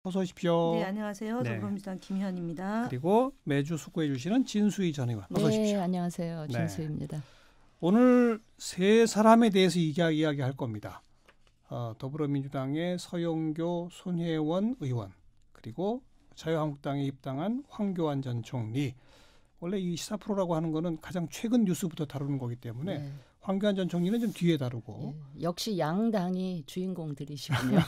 어서 오십시오. 네, 안녕하세요. 네. 더불어민주당 김현입니다. 그리고 매주 숙고해 주시는 진수희 전 의원. 어서 오십시오. 네, 안녕하세요. 네. 진수희입니다. 오늘 세 사람에 대해서 이야기할 겁니다. 더불어민주당의 서영교, 손혜원 의원, 그리고 자유한국당에 입당한 황교안 전 총리. 원래 이 시사 프로라고 하는 거는 가장 최근 뉴스부터 다루는 거기 때문에 네. 황교안 전 총리는 좀 뒤에 다루고. 네, 역시 양당이 주인공들이시군요.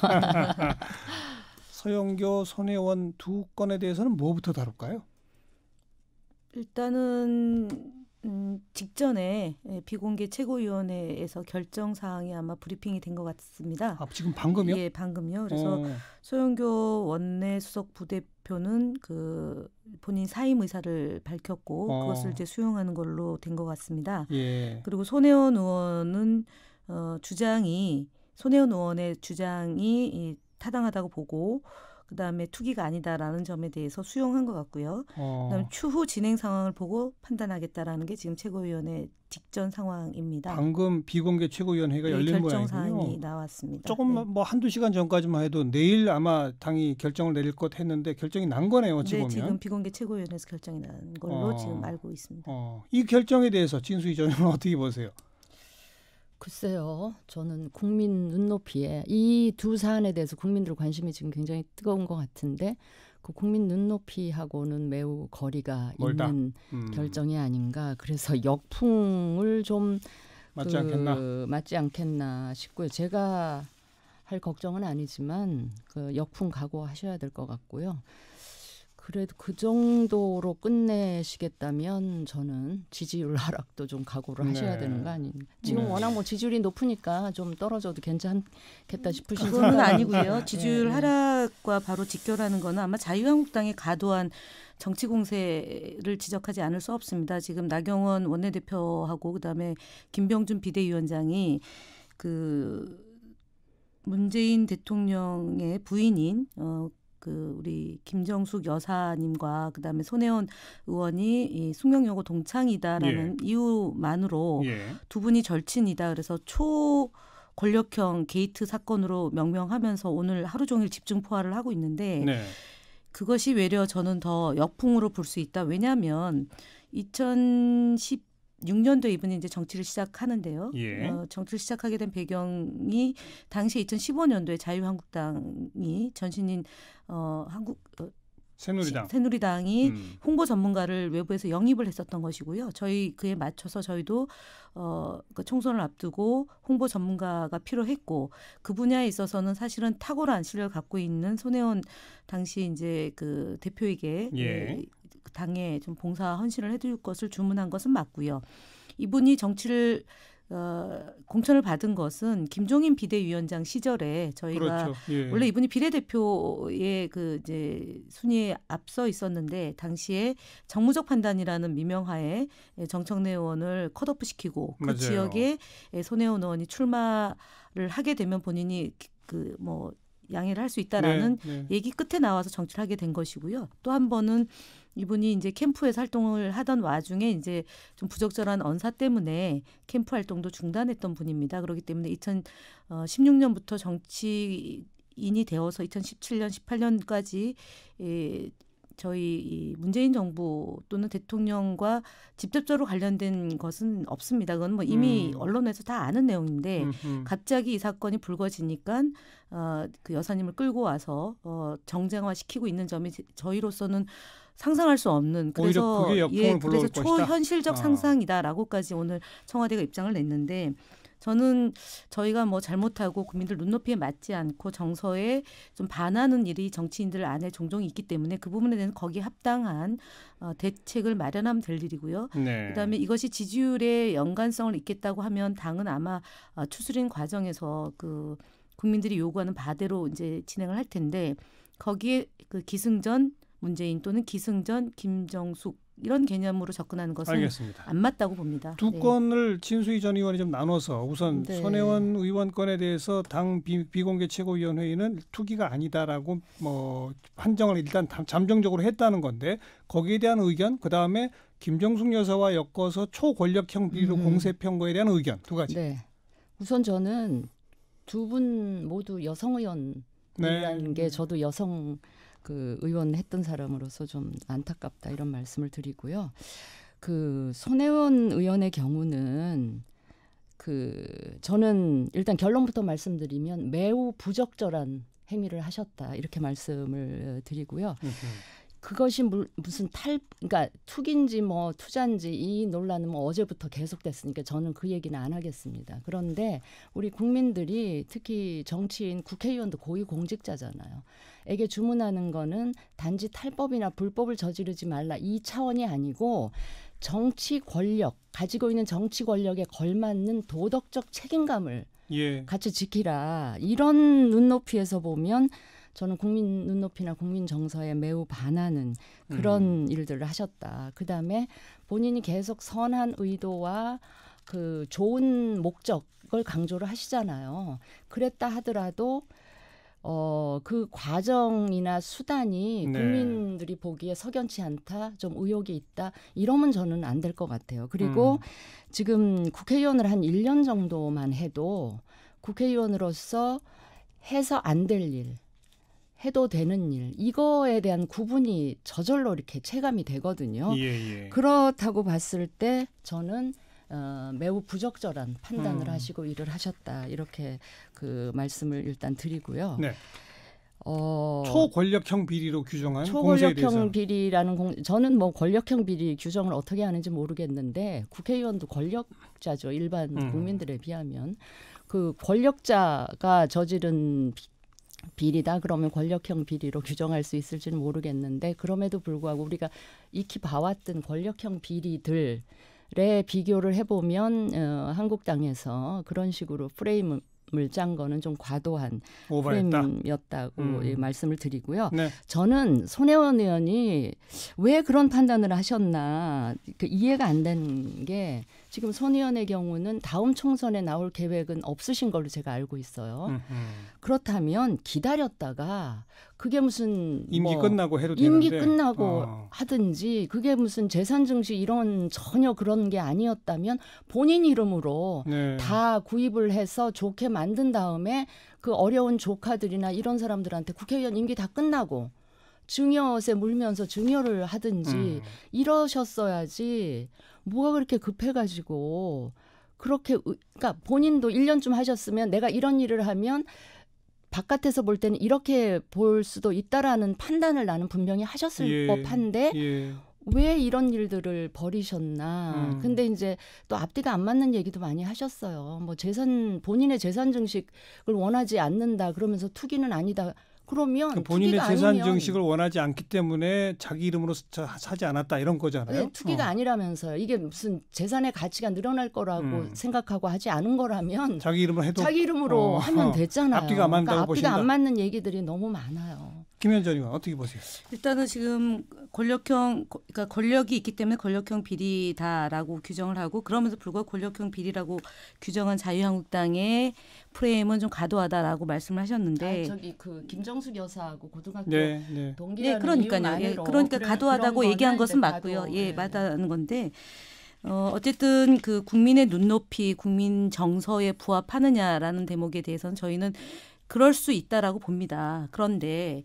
서영교, 손혜원 두 건에 대해서는 뭐부터 다룰까요? 일단은 직전에 비공개 최고위원회에서 결정 사항이 아마 브리핑이 된 것 같습니다. 지금 방금요? 예, 방금요. 그래서 서영교 원내수석 부대표는 그 본인 사임 의사를 밝혔고 그것을 이제 수용하는 걸로 된 것 같습니다. 예. 그리고 손혜원 의원은 손혜원 의원의 주장이 타당하다고 보고 그다음에 투기가 아니다라는 점에 대해서 수용한 것 같고요. 그다음에 추후 진행 상황을 보고 판단하겠다라는 게 지금 최고위원회 직전 상황입니다. 방금 비공개 최고위원회가 열린 결정 모양이군요. 사항이 나왔습니다. 조금 뭐 한두 시간 전까지만 해도 내일 아마 당이 결정을 내릴 것 했는데 결정이 난 거네요. 어찌 보면. 지금 비공개 최고위원회에서 결정이 난 걸로 지금 알고 있습니다. 이 결정에 대해서 진수희 전 의원은 어떻게 보세요? 글쎄요. 저는 국민 눈높이에 이 두 사안에 대해서 국민들 관심이 지금 굉장히 뜨거운 것 같은데 그 국민 눈높이하고는 매우 거리가 멀다. 있는 결정이 아닌가. 그래서 역풍을 좀 맞지 않겠나 싶고요. 제가 할 걱정은 아니지만 그 역풍 각오하셔야 될 것 같고요. 그래도 그 정도로 끝내시겠다면 저는 지지율 하락도 좀 각오를 하셔야 되는 거 아닌가. 지금 워낙 뭐 지지율이 높으니까 좀 떨어져도 괜찮겠다 싶으신 그거는 생각은 아니고요. 지지율 하락과 바로 직결하는 거는 아마 자유한국당의 과도한 정치 공세를 지적하지 않을 수 없습니다. 지금 나경원 원내대표하고 그다음에 김병준 비대위원장이 그 문재인 대통령의 부인인 우리 김정숙 여사님과 그다음에 손혜원 의원이 이 숙명여고 동창이다라는 이유만으로 두 분이 절친이다. 그래서 초권력형 게이트 사건으로 명명하면서 오늘 하루 종일 집중 포화를 하고 있는데 그것이 외려 저는 더 역풍으로 볼 수 있다. 왜냐하면 2016년도에 이분이 이제 정치를 시작하는데요. 정치를 시작하게 된 배경이 당시 2015년도에 자유한국당이 전신인 새누리당이 홍보 전문가를 외부에서 영입을 했었던 것이고요. 저희 그에 맞춰서 저희도 그 총선을 앞두고 홍보 전문가가 필요했고 그 분야에 있어서는 사실은 탁월한 실력을 갖고 있는 손혜원 당시 이제 그 대표에게 당에 좀 봉사 헌신을 해줄 것을 주문한 것은 맞고요. 이분이 정치를 공천을 받은 것은 김종인 비대위원장 시절에 저희가 원래 이분이 비례대표의 그 이제 순위에 앞서 있었는데 당시에 정무적 판단이라는 미명하에 정청래 의원을 컷오프 시키고 그 지역에 손혜원 의원이 출마를 하게 되면 본인이 그 뭐 양해를 할 수 있다라는 얘기 끝에 나와서 정치를 하게 된 것이고요. 또 한 번은 이분이 이제 캠프에서 활동을 하던 와중에 이제 좀 부적절한 언사 때문에 캠프 활동도 중단했던 분입니다. 그렇기 때문에 2016년부터 정치인이 되어서 2017년, 18년까지 저희 문재인 정부 또는 대통령과 직접적으로 관련된 것은 없습니다. 그건 뭐 이미 언론에서 다 아는 내용인데 갑자기 이 사건이 불거지니까 그 여사님을 끌고 와서 정쟁화시키고 있는 점이 저희로서는 상상할 수 없는 그래서 그래서 초현실적 상상이다라고까지 오늘 청와대가 입장을 냈는데 저는 저희가 뭐 잘못하고 국민들 눈높이에 맞지 않고 정서에 좀 반하는 일이 정치인들 안에 종종 있기 때문에 그 부분에 대해서 거기에 합당한 대책을 마련하면 될 일이고요. 그다음에 이것이 지지율에 연관성을 있겠다고 하면 당은 아마 추스린 과정에서 그 국민들이 요구하는 바대로 이제 진행을 할 텐데 거기에 그 기승전 문재인 또는 기승전 김정숙 이런 개념으로 접근하는 것은 알겠습니다. 안 맞다고 봅니다. 두 건을 진수희 전 의원이 좀 나눠서 우선 손혜원 의원 건에 대해서 당 비공개 최고위원회의는 투기가 아니다라고 뭐 판정을 일단 잠정적으로 했다는 건데 거기에 대한 의견, 그다음에 김정숙 여사와 엮어서 초권력형 비리로 공세편 거에 대한 의견 두 가지. 우선 저는 두 분 모두 여성 의원 이라는 게 저도 여성 그 의원 했던 사람으로서 좀 안타깝다 이런 말씀을 드리고요. 그 손혜원 의원의 경우는 저는 일단 결론부터 말씀드리면 매우 부적절한 행위를 하셨다 이렇게 말씀을 드리고요. 그것이 무슨 그러니까 투기인지 뭐 투자인지 이 논란은 뭐 어제부터 계속됐으니까 저는 그 얘기는 안 하겠습니다. 그런데 우리 국민들이 특히 정치인 국회의원도 고위공직자잖아요. 에게 주문하는 거는 단지 탈법이나 불법을 저지르지 말라 이 차원이 아니고 정치 권력 가지고 있는 정치 권력에 걸맞는 도덕적 책임감을 같이 지키라 이런 눈높이에서 보면 저는 국민 눈높이나 국민 정서에 매우 반하는 그런 일들을 하셨다. 그다음에 본인이 계속 선한 의도와 그 좋은 목적을 강조를 하시잖아요. 그랬다 하더라도 그 과정이나 수단이 국민들이 보기에 석연치 않다, 좀 의혹이 있다, 이러면 저는 안 될 것 같아요. 그리고 지금 국회의원을 한 1년 정도만 해도 국회의원으로서 해서 안 될 일, 해도 되는 일, 이거에 대한 구분이 저절로 이렇게 체감이 되거든요. 그렇다고 봤을 때 저는 매우 부적절한 판단을 하시고 일을 하셨다. 이렇게 그 말씀을 일단 드리고요. 네. 초권력형 비리로 규정한 초권력형 비리라는 저는 뭐 권력형 비리 규정을 어떻게 하는지 모르겠는데 국회의원도 권력자죠. 일반 국민들에 비하면. 그 권력자가 저지른 비리다 그러면 권력형 비리로 규정할 수 있을지는 모르겠는데 그럼에도 불구하고 우리가 익히 봐왔던 권력형 비리들에 비교를 해보면 한국당에서 그런 식으로 프레임을 짠 거는 좀 과도한 프레임이었다고 말씀을 드리고요. 네. 저는 손혜원 의원이 왜 그런 판단을 하셨나 이해가 안 되는 게 지금 손 의원의 경우는 다음 총선에 나올 계획은 없으신 걸로 제가 알고 있어요. 그렇다면 기다렸다가 그게 무슨 임기 끝나고 해도 임기 되는데 끝나고 하든지 그게 무슨 재산 증시 이런 전혀 그런 게 아니었다면 본인 이름으로 다 구입을 해서 좋게 만든 다음에 그 어려운 조카들이나 이런 사람들한테 국회의원 임기 다 끝나고 증여세 물면서 증여를 하든지 이러셨어야지 뭐가 그렇게 급해가지고 그렇게 그러니까 본인도 1년쯤 하셨으면 내가 이런 일을 하면 바깥에서 볼 때는 이렇게 볼 수도 있다라는 판단을 나는 분명히 하셨을 법한데 왜 이런 일들을 벌이셨나. 근데 이제 또 앞뒤가 안 맞는 얘기도 많이 하셨어요. 뭐 본인의 재산 증식을 원하지 않는다 그러면서 투기는 아니다. 그러면 본인의 재산 증식을 원하지 않기 때문에 자기 이름으로 사지 않았다 이런 거잖아요. 네, 투기가 아니라면서요. 이게 무슨 재산의 가치가 늘어날 거라고 생각하고 하지 않은 거라면 자기 이름으로 하면 됐잖아요. 앞뒤가 안 맞는다고 그러니까 앞뒤가 안 맞는 얘기들이 너무 많아요. 김현정 의원 어떻게 보세요? 일단은 지금 그러니까 권력이 있기 때문에 권력형 비리다라고 규정을 하고 그러면서 불구하고 권력형 비리라고 규정한 자유한국당의 프레임은 좀 과도하다라고 말씀을 하셨는데 저기 그 김정숙 여사하고 고등학교 동기라는 네, 그러니까요. 그러니까 과도하다고 얘기한 것은 맞고요. 맞다는 건데 어쨌든 그 국민의 눈높이, 국민 정서에 부합하느냐라는 대목에 대해서는 저희는 그럴 수 있다라고 봅니다. 그런데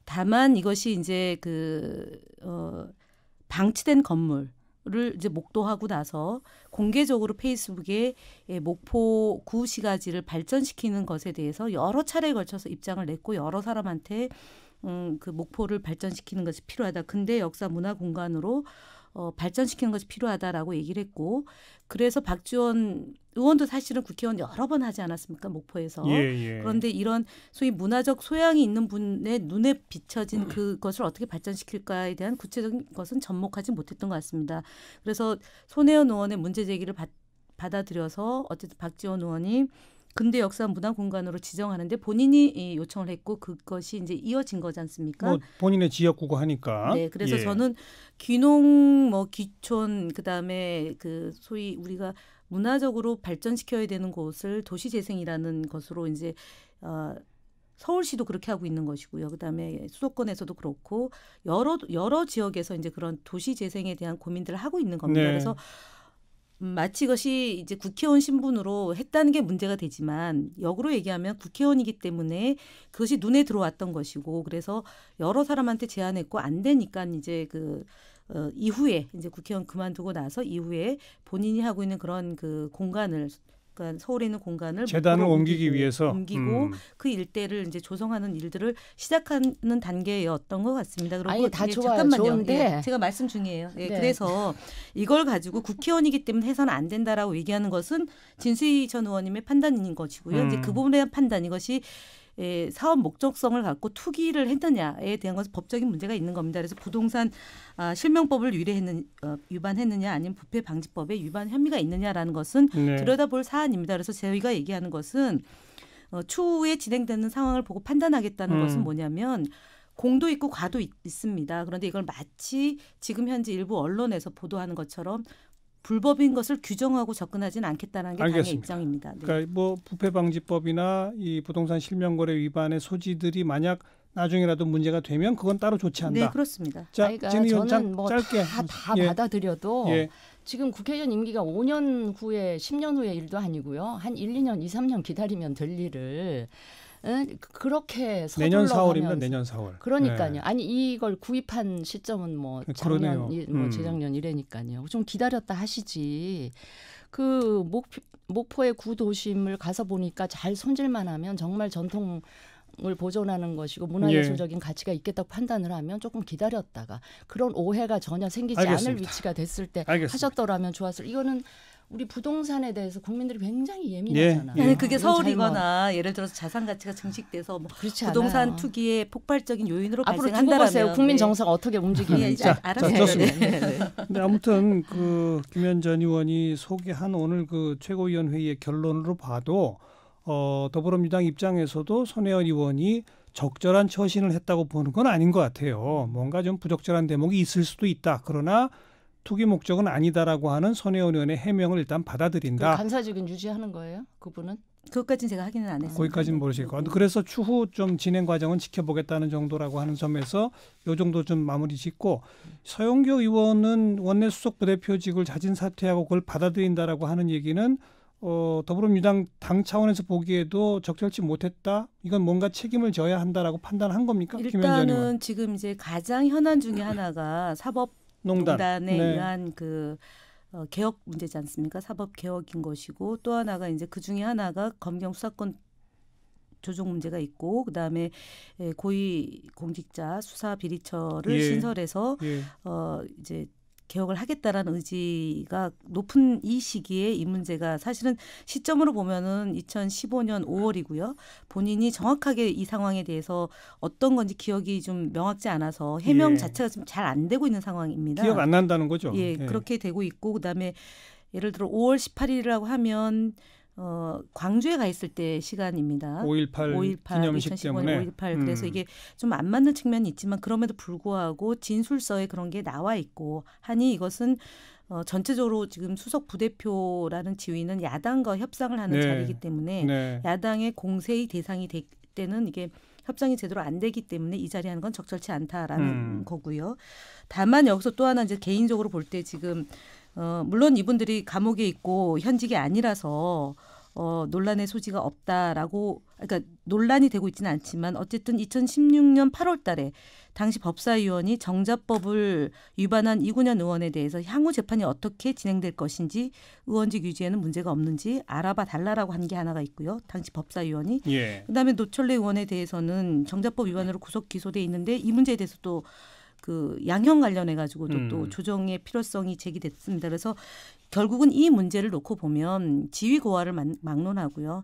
다만 이것이 이제 방치된 건물을 이제 목도하고 나서 공개적으로 페이스북에 목포 구시가지를 발전시키는 것에 대해서 여러 차례에 걸쳐서 입장을 냈고 여러 사람한테 그 목포를 발전시키는 것이 필요하다. 근대 역사 문화 공간으로 발전시키는 것이 필요하다라고 얘기를 했고 그래서 박지원 의원도 사실은 국회의원 여러 번 하지 않았습니까? 목포에서. 그런데 이런 소위 문화적 소양이 있는 분의 눈에 비춰진 그것을 어떻게 발전시킬까에 대한 구체적인 것은 접목하지 못했던 것 같습니다. 그래서 손혜원 의원의 문제 제기를 받아들여서 어쨌든 박지원 의원이 근대 역사 문화 공간으로 지정하는데 본인이 요청을 했고 그것이 이제 이어진 거지 않습니까? 뭐 본인의 지역구고 하니까. 네, 그래서 저는 귀농, 귀촌, 그다음에 그 소위 우리가 문화적으로 발전시켜야 되는 곳을 도시재생이라는 것으로 이제 서울시도 그렇게 하고 있는 것이고요. 그다음에 수도권에서도 그렇고 여러 지역에서 이제 그런 도시재생에 대한 고민들을 하고 있는 겁니다. 그래서 마치 이것이 이제 국회의원 신분으로 했다는 게 문제가 되지만 역으로 얘기하면 국회의원이기 때문에 그것이 눈에 들어왔던 것이고 그래서 여러 사람한테 제안했고 안 되니까 이제 이후에 이제 국회의원 그만두고 나서 이후에 본인이 하고 있는 그런 그 공간을 그러니까 서울에 있는 공간을 재단을 옮기기 위해서 옮기고 그 일대를 이제 조성하는 일들을 시작하는 단계였던 것 같습니다. 그리고 아니 다 좋아요. 잠깐만요. 좋은데 제가 말씀 중이에요. 네. 그래서 이걸 가지고 국회의원이기 때문에 해서는 안 된다라고 얘기하는 것은 진수희 전 의원님의 판단인 것이고요. 이제 그 부분에 대한 판단 이것이 사업 목적성을 갖고 투기를 했느냐에 대한 것은 법적인 문제가 있는 겁니다. 그래서 부동산 실명법을 위반했느냐 아니면 부패방지법에 위반 혐의가 있느냐라는 것은 들여다볼 사안입니다. 그래서 저희가 얘기하는 것은 추후에 진행되는 상황을 보고 판단하겠다는 것은 뭐냐면 공도 있고 과도 있습니다. 그런데 이걸 마치 지금 현재 일부 언론에서 보도하는 것처럼 불법인 것을 규정하고 접근하지는 않겠다는 게 당의 입장입니다. 네. 그러니까 뭐 부패방지법이나 이 부동산 실명거래 위반의 소지들이 만약 나중에라도 문제가 되면 그건 따로 좋지 않다. 네, 그렇습니다. 자, 그러니까 저는 뭐 짧게 다 받아들여도 지금 국회의원 임기가 5년 후에 10년 후의 일도 아니고요. 한 1, 2년, 2, 3년 기다리면 될 일을 그렇게 내년 4월입니다. 내년 4월. 그러니까요. 아니 이걸 구입한 시점은 뭐 작년, 뭐 재작년 이래니까요. 좀 기다렸다 하시지. 그 목포의 구도심을 가서 보니까 잘 손질만 하면 정말 전통을 보존하는 것이고 문화예술적인 가치가 있겠다고 판단을 하면 조금 기다렸다가 그런 오해가 전혀 생기지 않을 위치가 됐을 때 하셨더라면 좋았을. 이거는 우리 부동산에 대해서 국민들이 굉장히 예민하잖아요. 그게 서울이거나 예를 들어서 자산 가치가 증식돼서 뭐 부동산 않아요. 투기의 폭발적인 요인으로 발생한다라면 국민 정서가 어떻게 움직이는지 좋습니다. 근데 아무튼 김현 전 의원이 소개한 오늘 최고위원 회의의 결론으로 봐도 더불어민주당 입장에서도 손혜원 의원이 적절한 처신을 했다고 보는 건 아닌 것 같아요. 뭔가 좀 부적절한 대목이 있을 수도 있다. 그러나 투기 목적은 아니다라고 하는 손혜원 의원의 해명을 일단 받아들인다. 간사직은 유지하는 거예요? 그분은? 그것까지는 제가 확인은 안 했습니다. 거기까지는 모르시고. 그래서 추후 좀 진행 과정은 지켜보겠다는 정도라고 하는 점에서 이 정도 좀 마무리 짓고 서영교 의원은 원내 수석 부대표직을 자진 사퇴하고 그걸 받아들인다라고 하는 얘기는 더불어민주당 당 차원에서 보기에도 적절치 못했다. 이건 뭔가 책임을 져야 한다라고 판단한 겁니까? 일단은 지금 이제 가장 현안 중에 하나가 사법농단에 의한 개혁 문제지 않습니까? 사법 개혁인 것이고 또 하나가 이제 그 중에 하나가 검경 수사권 조정 문제가 있고 그다음에 고위 공직자 수사 비리처를 신설해서 이제 개혁을 하겠다라는 의지가 높은 이 시기에 이 문제가 사실은 시점으로 보면은 2015년 5월이고요. 본인이 정확하게 이 상황에 대해서 어떤 건지 기억이 좀 명확지 않아서 해명 자체가 좀 잘 안 되고 있는 상황입니다. 기억 안 난다는 거죠. 그렇게 되고 있고 그다음에 예를 들어 5월 18일이라고 하면 광주에 가 있을 때 시간입니다. 5.18 기념식 2015년 때문에. 5.18 그래서 이게 좀 안 맞는 측면이 있지만 그럼에도 불구하고 진술서에 그런 게 나와 있고 하니 이것은 전체적으로 지금 수석 부대표라는 지위는 야당과 협상을 하는 자리이기 때문에 야당의 공세의 대상이 될 때는 이게 협상이 제대로 안 되기 때문에 이 자리에 하는 건 적절치 않다라는 거고요. 다만 여기서 또 하나 이제 개인적으로 볼 때 지금 물론 이분들이 감옥에 있고 현직이 아니라서 논란의 소지가 없다라고 그러니까 논란이 되고 있지는 않지만 어쨌든 2016년 8월 달에 당시 법사위원이 정자법을 위반한 이군현 의원에 대해서 향후 재판이 어떻게 진행될 것인지 의원직 유지에는 문제가 없는지 알아봐 달라라고 한 게 하나가 있고요. 당시 법사위원이. 그다음에 노철래 의원에 대해서는 정자법 위반으로 구속 기소돼 있는데 이 문제에 대해서 또 양형 관련해 가지고도 또 조정의 필요성이 제기됐습니다. 그래서 결국은 이 문제를 놓고 보면 지위 고하를 막론하고요.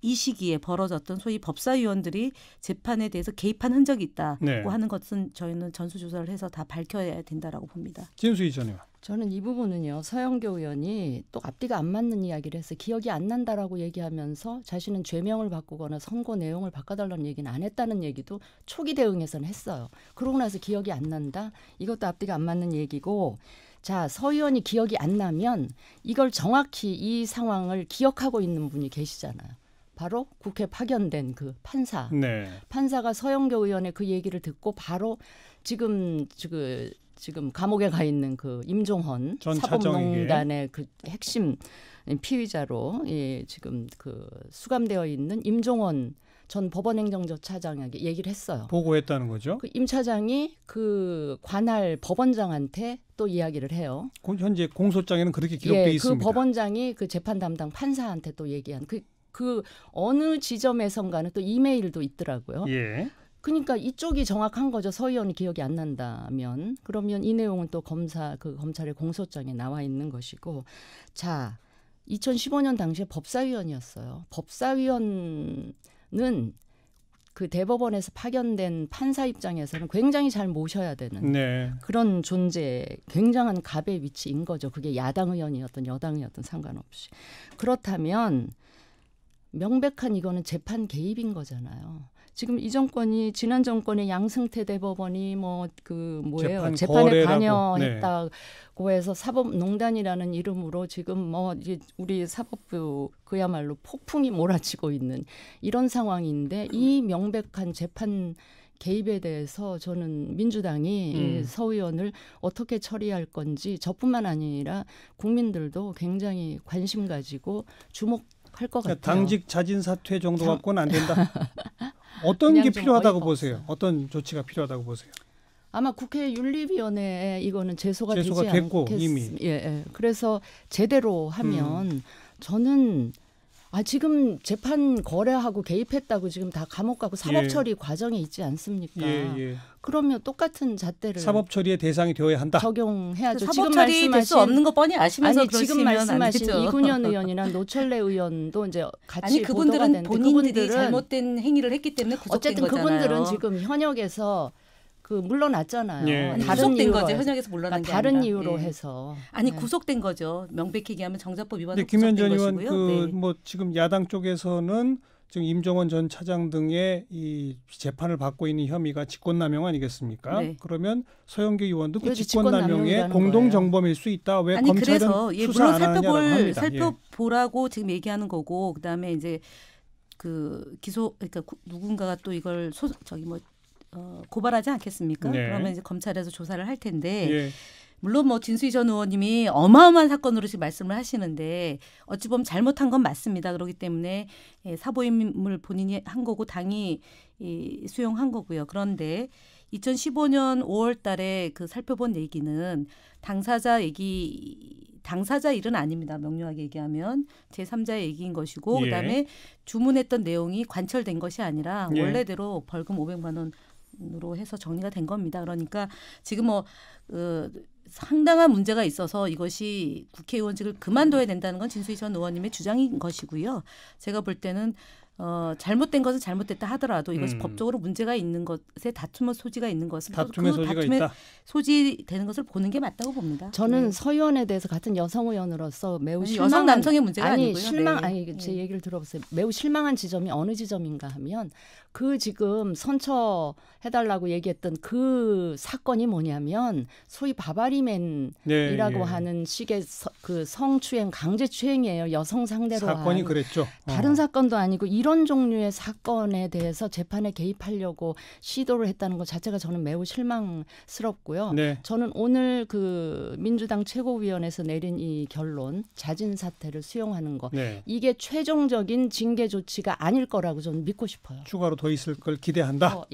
이 시기에 벌어졌던 소위 법사위원들이 재판에 대해서 개입한 흔적이 있다고 하는 것은 저희는 전수조사를 해서 다 밝혀야 된다라고 봅니다. 진수희 전 의원. 저는 이 부분은요. 서영교 의원이 또 앞뒤가 안 맞는 이야기를 해서 기억이 안 난다라고 얘기하면서 자신은 죄명을 바꾸거나 선고 내용을 바꿔달라는 얘기는 안 했다는 얘기도 초기 대응에서는 했어요. 그러고 나서 기억이 안 난다. 이것도 앞뒤가 안 맞는 얘기고 자, 서 의원이 기억이 안 나면 이걸 정확히 이 상황을 기억하고 있는 분이 계시잖아요. 바로 국회 파견된 그 판사. 판사가 서영교 의원의 그 얘기를 듣고 바로 지금 지금 감옥에 가 있는 그 임종헌 사법농단의 그 핵심 피의자로 지금 그 수감되어 있는 임종헌 전 법원행정처차장에게 얘기를 했어요. 보고했다는 거죠. 그 임 차장이 그 관할 법원장한테 또 이야기를 해요. 현재 공소장에는 그렇게 기록돼 있습니다. 그 법원장이 그 재판 담당 판사한테 또 얘기한 그 어느 지점에선가는 또 이메일도 있더라고요. 예. 그러니까 이쪽이 정확한 거죠. 서 의원이 기억이 안 난다면. 그러면 이 내용은 또 검찰의 공소장에 나와 있는 것이고. 자, 2015년 당시에 법사위원이었어요. 법사위원은 그 대법원에서 파견된 판사 입장에서는 굉장히 잘 모셔야 되는 네. 그런 존재, 굉장한 갑의 위치인 거죠. 그게 야당 의원이었든 여당이었든 상관없이. 그렇다면 명백한 이거는 재판 개입인 거잖아요. 지금 이 정권이 지난 정권의 양승태 대법원이 재판에 관여했다고 해서 사법농단이라는 이름으로 지금 이제 우리 사법부 그야말로 폭풍이 몰아치고 있는 이런 상황인데 이 명백한 재판 개입에 대해서 저는 민주당이 서 의원을 어떻게 처리할 건지 저뿐만 아니라 국민들도 굉장히 관심 가지고 주목할 것 같아요. 당직 자진 사퇴 정도 갖고는 안 된다. 어떤 게 필요하다고 보세요? 어떤 조치가 필요하다고 보세요? 아마 국회 윤리위원회에 이거는 제소가 되지 됐고 않겠습니까? 이미. 예. 그래서 제대로 하면 저는 지금 재판 거래하고 개입했다고 지금 다 감옥 가고 사법 처리 과정에 있지 않습니까? 그러면 똑같은 잣대를 사법 처리의 대상이 되어야 한다. 적용해야죠. 사법 처리 될 수 없는 거 뻔히 아시면서 지금 말씀하신 이군현 의원이나 노철래 의원도 이제 같이 그분들은 본인들이 잘못된 행위를 했기 때문에 구속된 어쨌든 거잖아요. 그분들은 지금 현역에서 물러났잖아요. 예. 구속된 거죠. 현역에서 물러난 게 다른 아니라. 이유로 해서. 구속된 거죠. 명백히 얘기하면 정자법 위반으로 김현정 구속된 의원 것이고요. 지금 야당 쪽에서는 지금 임종원 전 차장 등의 이 재판을 받고 있는 혐의가 직권남용 아니겠습니까? 네. 그러면 서영교 의원도 그 직권남용의 공동정범일 수 있다. 왜 검찰은 그래서 수사 안 하느냐라고 합니다. 살펴보라고 지금 얘기하는 거고 그다음에 이제 그 그러니까 누군가가 또 이걸 고발하지 않겠습니까? 네. 그러면 이제 검찰에서 조사를 할 텐데 예. 물론 진수희 전 의원님이 어마어마한 사건으로 지금 말씀을 하시는데 어찌 보면 잘못한 건 맞습니다. 그렇기 때문에 사보임을 본인이 한 거고 당이 수용한 거고요. 그런데 2015년 5월 달에 살펴본 얘기는 당사자 일은 아닙니다. 명료하게 얘기하면 제3자의 얘기인 것이고 그다음에 주문했던 내용이 관철된 것이 아니라 원래대로 벌금 500만 원으로 해서 정리가 된 겁니다. 그러니까 지금 상당한 문제가 있어서 이것이 국회의원직을 그만둬야 된다는 건 진수희 전 의원님의 주장인 것이고요. 제가 볼 때는 잘못된 것은 잘못됐다 하더라도 이것이 법적으로 문제가 있는 것에 다툼의 소지가 있는 것은 다툼의 소지가 있다. 소지되는 것을 보는 게 맞다고 봅니다. 저는 서 의원에 대해서 같은 여성 의원으로서 매우 여성 남성의 문제가 아니고요. 제 얘기를 들어보세요. 매우 실망한 지점이 어느 지점인가 하면 지금 선처해달라고 얘기했던 그 사건이 뭐냐면 소위 바바리맨이라고 하는 식의 성추행, 강제추행이에요. 여성 상대로 사건이 그랬죠. 다른 사건도 아니고 이런 종류의 사건에 대해서 재판에 개입하려고 시도를 했다는 것 자체가 저는 매우 실망스럽고요. 저는 오늘 민주당 최고위원회에서 내린 이 결론, 자진 사퇴를 수용하는 거 이게 최종적인 징계 조치가 아닐 거라고 저는 믿고 싶어요. 추가로 더 있을 걸 기대한다.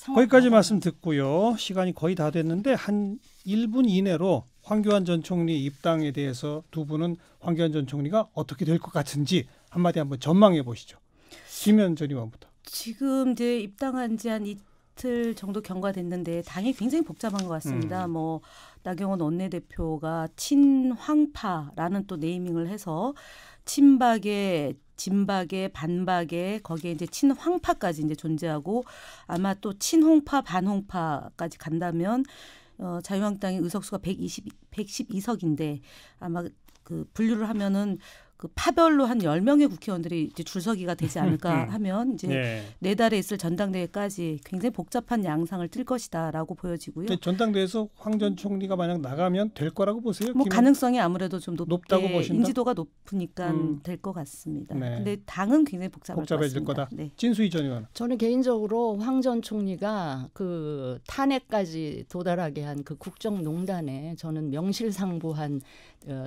거기까지 말씀 듣고요. 시간이 거의 다 됐는데 한 1분 이내로 황교안 전 총리 입당에 대해서 두 분은 황교안 전 총리가 어떻게 될 것 같은지 한마디 한번 전망해 보시죠. 김현정 의원부터. 지금 이제 입당한 지 한 이틀 정도 경과됐는데 당이 굉장히 복잡한 것 같습니다. 나경원 원내대표가 친황파라는 또 네이밍을 해서 친박에 진박에 반박에 거기에 이제 친황파까지 이제 존재하고 아마 또 친홍파 반홍파까지 간다면 자유한국당의 의석수가 112석인데 아마 분류를 하면은 그 파별로 한 10명의 국회의원들이 이제 줄서기가 되지 않을까 하면 이제 예. 내달에 있을 전당대회까지 굉장히 복잡한 양상을 띌 것이다라고 보여지고요. 전당대회에서 황 전 총리가 만약 나가면 될 거라고 보세요? 뭐 가능성이 아무래도 좀 높다고 보신다? 인지도가 높으니까 될 것 같습니다. 네. 근데 당은 굉장히 복잡해질 거다. 네. 진수희 전 의원. 저는 개인적으로 황 전 총리가 그 탄핵까지 도달하게 한 그 국정농단에 저는 명실상부한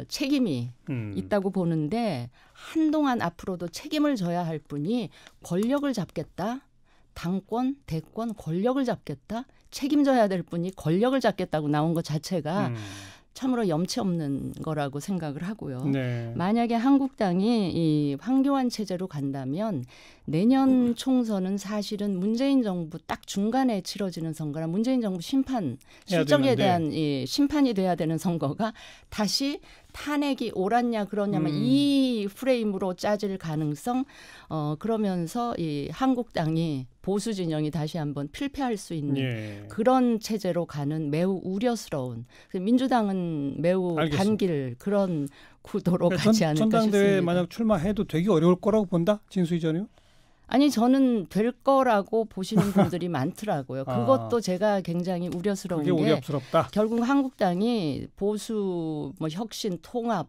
책임이 있다고 보는데 한동안 앞으로도 책임을 져야 할 분이 권력을 잡겠다. 당권, 대권, 권력을 잡겠다. 책임져야 될 분이 권력을 잡겠다고 나온 것 자체가 참으로 염치 없는 거라고 생각을 하고요. 네. 만약에 한국당이 이 황교안 체제로 간다면 내년 총선은 사실은 문재인 정부 딱 중간에 치러지는 선거라 문재인 정부 심판 실정에 대한 이 심판이 돼야 되는 선거가 다시 탄핵이 옳았냐 그러냐면 이 프레임으로 짜질 가능성 그러면서 이 한국당이 보수 진영이 다시 한번 필패할 수 있는 그런 체제로 가는 매우 우려스러운 민주당은 매우 반길 그런 구도로 가지 않을까 싶습니다. 전당대회 만약 출마해도 되게 어려울 거라고 본다? 진수희 전 의원? 아니 저는 될 거라고 보시는 분들이 많더라고요. 그것도 제가 굉장히 우려스러운 게 우려스럽다. 결국 한국당이 보수 뭐 혁신 통합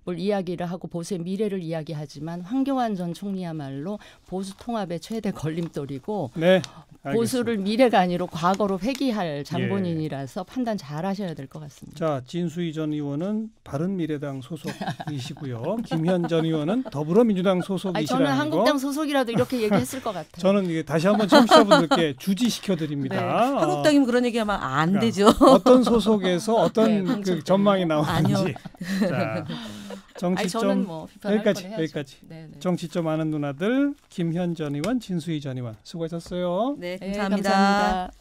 을 이야기를 하고 보수의 미래를 이야기하지만 황교안 전 총리야말로 보수 통합의 최대 걸림돌이고 네, 보수를 미래가 아니라 과거로 회귀할 장본인이라서 판단 잘 하셔야 될 것 같습니다. 자, 진수희 전 의원은 바른미래당 소속이시고요. 김현 전 의원은 더불어민주당 소속이시라는 거. 저는 한국당 소속이라도 이렇게 얘기했을 것 같아요. 저는 이게 다시 한번 청취자분들께 주지시켜드립니다. 네. 한국당이면 그런 얘기하면 안 되죠. 어떤 소속에서 어떤 그 전망이 나오는지. 자, 정치점 뭐 여기까지. 정치점 아는 누나들 김현 전 의원, 진수희 전 의원 수고하셨어요. 네, 감사합니다. 감사합니다.